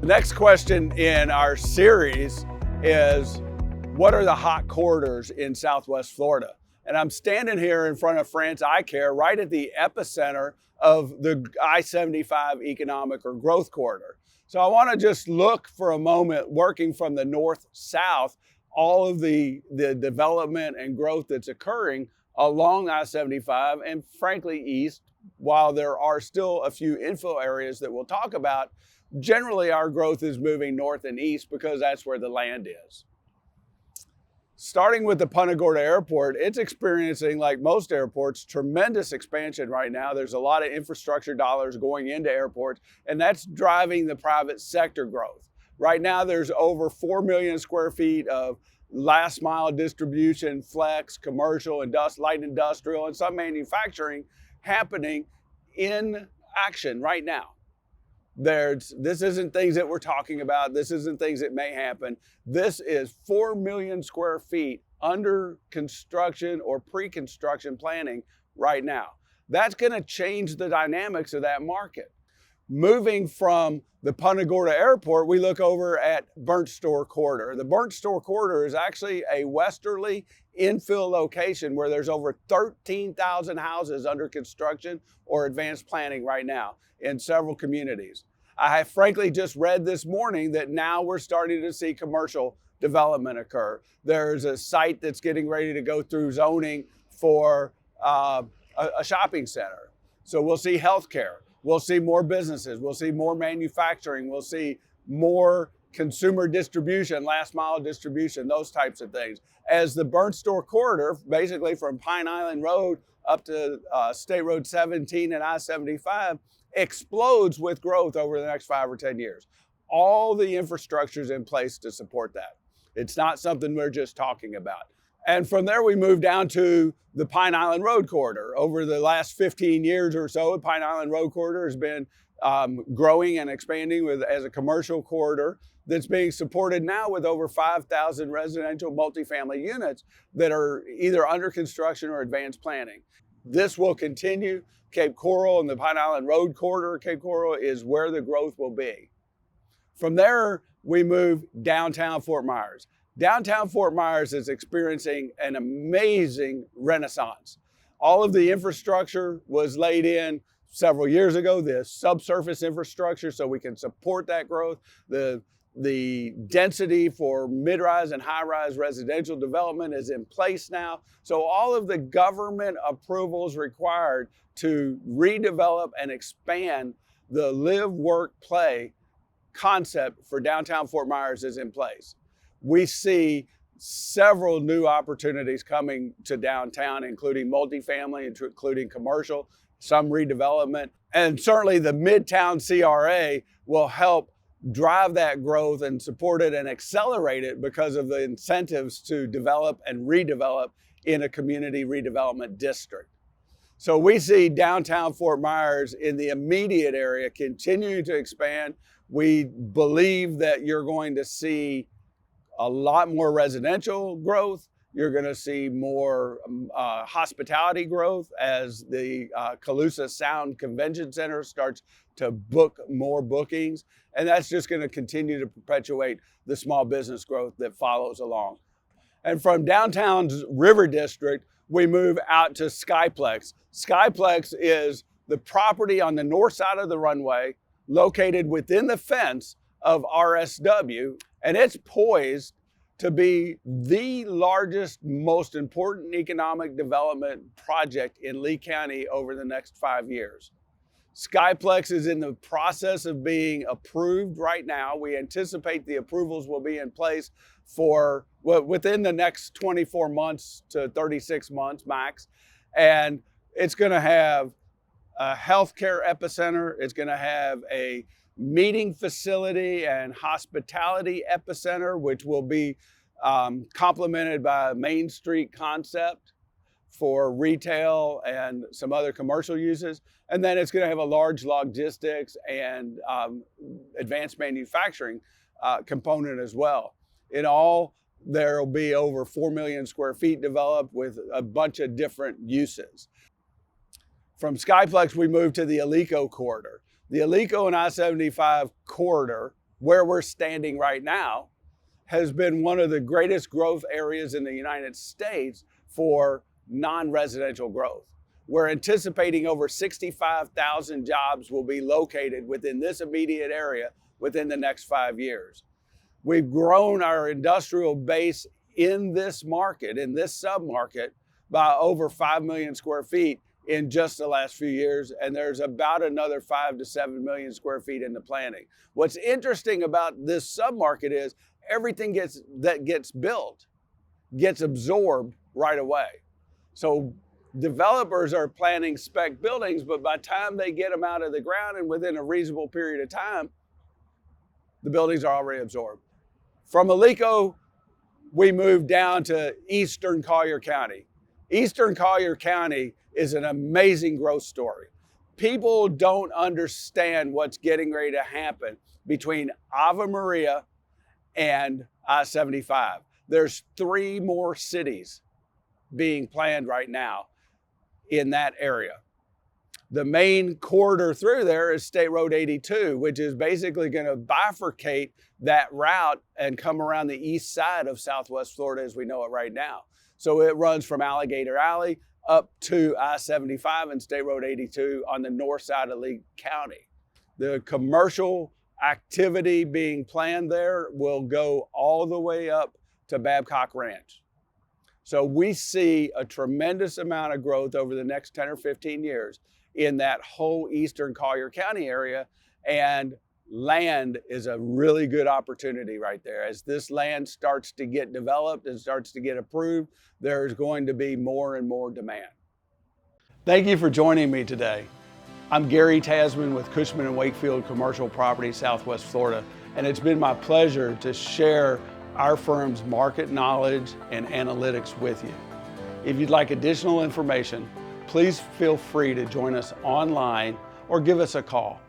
The next question in our series is, what are the hot corridors in Southwest Florida? And I'm standing here in front of France Eye Care, right at the epicenter of the I-75 economic or growth corridor. So I want to just look for a moment, working from the north-south, all of the development and growth that's occurring along I-75 and frankly east, while there are still a few infill areas that we'll talk about. Generally, our growth is moving north and east because that's where the land is. Starting with the Punta Gorda Airport, it's experiencing, like most airports, tremendous expansion right now. There's a lot of infrastructure dollars going into airports, and that's driving the private sector growth. Right now, there's over 4 million square feet of last mile distribution, flex, commercial, light industrial, and some manufacturing happening in action right now. This isn't things that we're talking about. This isn't things that may happen. This is 4 million square feet under construction or pre-construction planning right now. That's going to change the dynamics of that market. Moving from the Punta Gorda Airport, we look over at Burnt Store Corridor. The Burnt Store Corridor is actually a westerly infill location where there's over 13,000 houses under construction or advanced planning right now in several communities. I have frankly just read this morning that now we're starting to see commercial development occur. There's a site that's getting ready to go through zoning for a shopping center. So we'll see healthcare. We'll see more businesses. We'll see more manufacturing. We'll see more consumer distribution, last mile distribution, those types of things. As the Burnt Store Corridor, basically from Pine Island Road up to State Road 17 and I-75, explodes with growth over the next 5 or 10 years. All the infrastructure is in place to support that. It's not something we're just talking about. And from there, we move down to the Pine Island Road Corridor. Over the last 15 years or so, the Pine Island Road Corridor has been growing and expanding as a commercial corridor that's being supported now with over 5,000 residential multifamily units that are either under construction or advanced planning. This will continue. Cape Coral and the Pine Island Road Corridor, Cape Coral, is where the growth will be. From there, we move downtown Fort Myers. Downtown Fort Myers is experiencing an amazing renaissance. All of the infrastructure was laid in several years ago, the subsurface infrastructure, so we can support that growth. The density for mid-rise and high-rise residential development is in place now. So all of the government approvals required to redevelop and expand the live, work, play concept for downtown Fort Myers is in place. We see several new opportunities coming to downtown, including multifamily, including commercial, some redevelopment, and certainly the Midtown CRA will help drive that growth and support it and accelerate it because of the incentives to develop and redevelop in a community redevelopment district. So we see downtown Fort Myers in the immediate area continuing to expand. We believe that you're going to see a lot more residential growth. You're going to see more hospitality growth as the Calusa Sound Convention Center starts to book more bookings. And that's just going to continue to perpetuate the small business growth that follows along. And from downtown's River District, we move out to Skyplex. Skyplex is the property on the north side of the runway located within the fence of RSW, and it's poised to be the largest, most important economic development project in Lee County over the next 5 years. Skyplex is in the process of being approved right now. We anticipate the approvals will be in place for within the next 24 months to 36 months max. And it's going to have a healthcare epicenter. It's going to have a meeting facility and hospitality epicenter, which will be complemented by a Main Street concept for retail and some other commercial uses. And then it's going to have a large logistics and advanced manufacturing component as well. In all, there will be over 4 million square feet developed with a bunch of different uses. From Skyplex, we move to the Alico corridor. The Alico and I-75 corridor where we're standing right now has been one of the greatest growth areas in the United States for non-residential growth. We're anticipating over 65,000 jobs will be located within this immediate area within the next 5 years. We've grown our industrial base in this market, in this submarket, by over 5 million square feet in just the last few years, and there's about another 5 to 7 million square feet in the planning. What's interesting about this submarket is everything that gets built gets absorbed right away. So developers are planning spec buildings, but by the time they get them out of the ground and within a reasonable period of time, the buildings are already absorbed. From Alico, we moved down to Eastern Collier County. Eastern Collier County is an amazing growth story. People don't understand what's getting ready to happen between Ave Maria and I-75. There's 3 more cities being planned right now in that area. The main corridor through there is State Road 82, which is basically going to bifurcate that route and come around the east side of Southwest Florida as we know it right now. So it runs from Alligator Alley up to I-75 and State Road 82 on the north side of Lee County. The commercial activity being planned there will go all the way up to Babcock Ranch. So we see a tremendous amount of growth over the next 10 or 15 years in that whole Eastern Collier County area, and land is a really good opportunity right there. As this land starts to get developed and starts to get approved, there's going to be more and more demand. Thank you for joining me today. I'm Gary Tasman with Cushman & Wakefield Commercial Property, Southwest Florida, and it's been my pleasure to share our firm's market knowledge and analytics with you. If you'd like additional information, please feel free to join us online or give us a call.